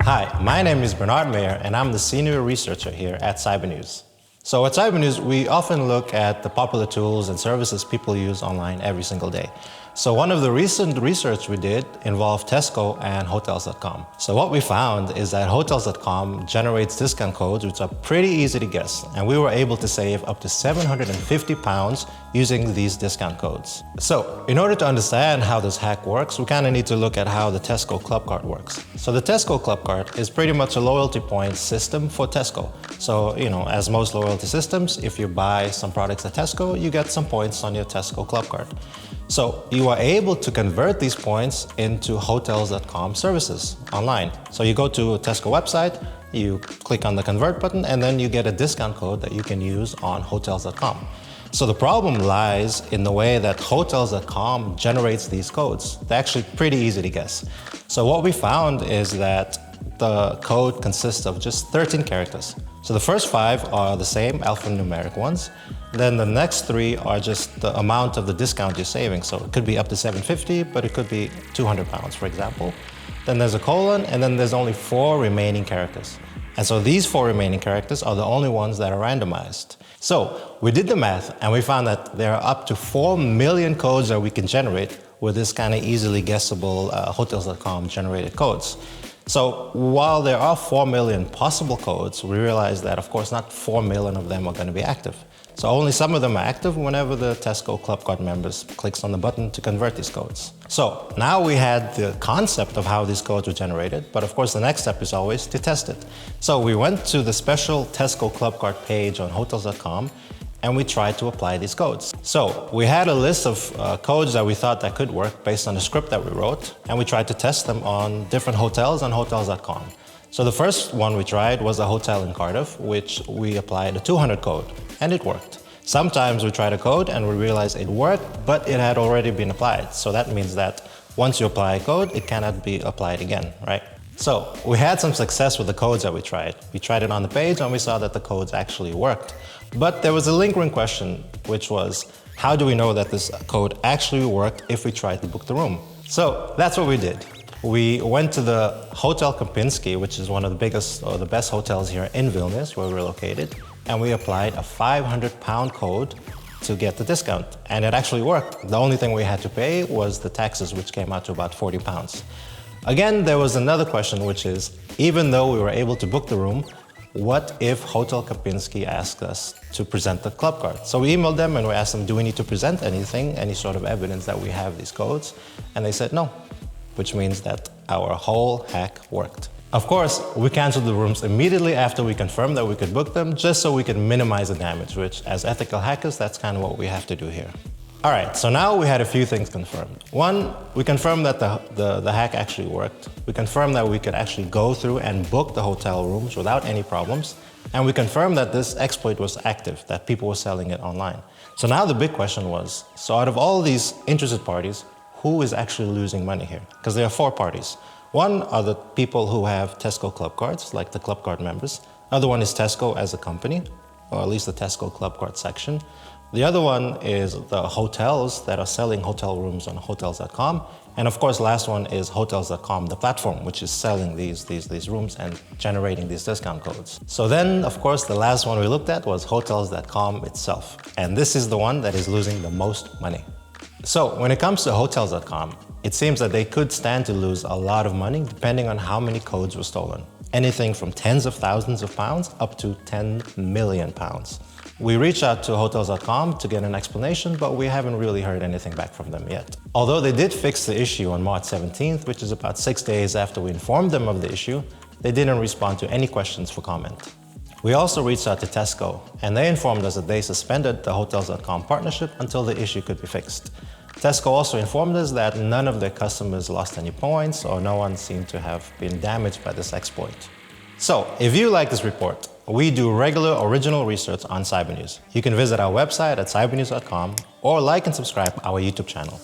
Hi, my name is Bernard Mayer, and I'm the senior researcher here at Cybernews. So at Cybernews, we often look at the popular tools and services people use online every single day. So one of the recent research we did involved Tesco and Hotels.com. So what we found is that Hotels.com generates discount codes which are pretty easy to guess, and we were able to save up to £750 using these discount codes. So in order to understand how this hack works, we kind of need to look at how the Tesco Club Card works. So the Tesco Club Card is pretty much a loyalty point system for Tesco. So, as most loyalty systems, if you buy some products at Tesco, you get some points on your Tesco Club Card. So you are able to convert these points into Hotels.com services online. So you go to a Tesco website, you click on the convert button, and then you get a discount code that you can use on Hotels.com. So the problem lies in the way that Hotels.com generates these codes. They're actually pretty easy to guess. So what we found is that the code consists of just 13 characters. So the first 5 are the same alphanumeric ones. Then the next 3 are just the amount of the discount you're saving. So it could be up to £750, but it could be £200, for example. Then there's a colon, and then there's only 4 remaining characters. And so these 4 remaining characters are the only ones that are randomized. So we did the math, and we found that there are up to 4 million codes that we can generate with this kind of easily guessable Hotels.com generated codes. So while there are 4 million possible codes, we realized that, of course, not 4 million of them are going to be active. So only some of them are active whenever the Tesco Club Card members clicks on the button to convert these codes. So now we had the concept of how these codes were generated, but of course the next step is always to test it. So we went to the special Tesco Club Card page on Hotels.com, and we tried to apply these codes. So we had a list of codes that we thought that could work based on the script that we wrote, and we tried to test them on different hotels on Hotels.com. So the first one we tried was a hotel in Cardiff, which we applied a 200 code, and it worked. Sometimes we tried a code and we realized it worked, but it had already been applied. So that means that once you apply a code, it cannot be applied again, right? So we had some success with the codes that we tried. We tried it on the page and we saw that the codes actually worked. But there was a lingering question, which was, how do we know that this code actually worked if we tried to book the room? So that's what we did. We went to the Hotel Kempinski, which is one of the biggest or the best hotels here in Vilnius, where we're located, and we applied a £500 code to get the discount. And it actually worked. The only thing we had to pay was the taxes, which came out to about £40. Again, there was another question, which is, even though we were able to book the room, what if Hotel Kempinski asked us to present the club card? So we emailed them and we asked them, do we need to present anything, any sort of evidence that we have these codes? And they said no, which means that our whole hack worked. Of course, we canceled the rooms immediately after we confirmed that we could book them, just so we could minimize the damage, which as ethical hackers, that's kind of what we have to do here. All right, so now we had a few things confirmed. One, we confirmed that the hack actually worked. We confirmed that we could actually go through and book the hotel rooms without any problems. And we confirmed that this exploit was active, that people were selling it online. So now the big question was, so out of all these interested parties, who is actually losing money here? Because there are 4 parties. One are the people who have Tesco Club Cards, like the Club Card members. Another one is Tesco as a company, or at least the Tesco Club Card section. The other one is the hotels that are selling hotel rooms on Hotels.com. And of course, last one is Hotels.com, the platform, which is selling these rooms and generating these discount codes. So then, of course, the last one we looked at was Hotels.com itself. And this is the one that is losing the most money. So when it comes to Hotels.com, it seems that they could stand to lose a lot of money depending on how many codes were stolen. Anything from tens of thousands of pounds up to £10 million. We reached out to Hotels.com to get an explanation, but we haven't really heard anything back from them yet. Although they did fix the issue on March 17th, which is about 6 days after we informed them of the issue, they didn't respond to any questions for comment. We also reached out to Tesco, and they informed us that they suspended the Hotels.com partnership until the issue could be fixed. Tesco also informed us that none of their customers lost any points or no one seemed to have been damaged by this exploit. So, if you like this report, we do regular original research on Cybernews. You can visit our website at cybernews.com or like and subscribe our YouTube channel.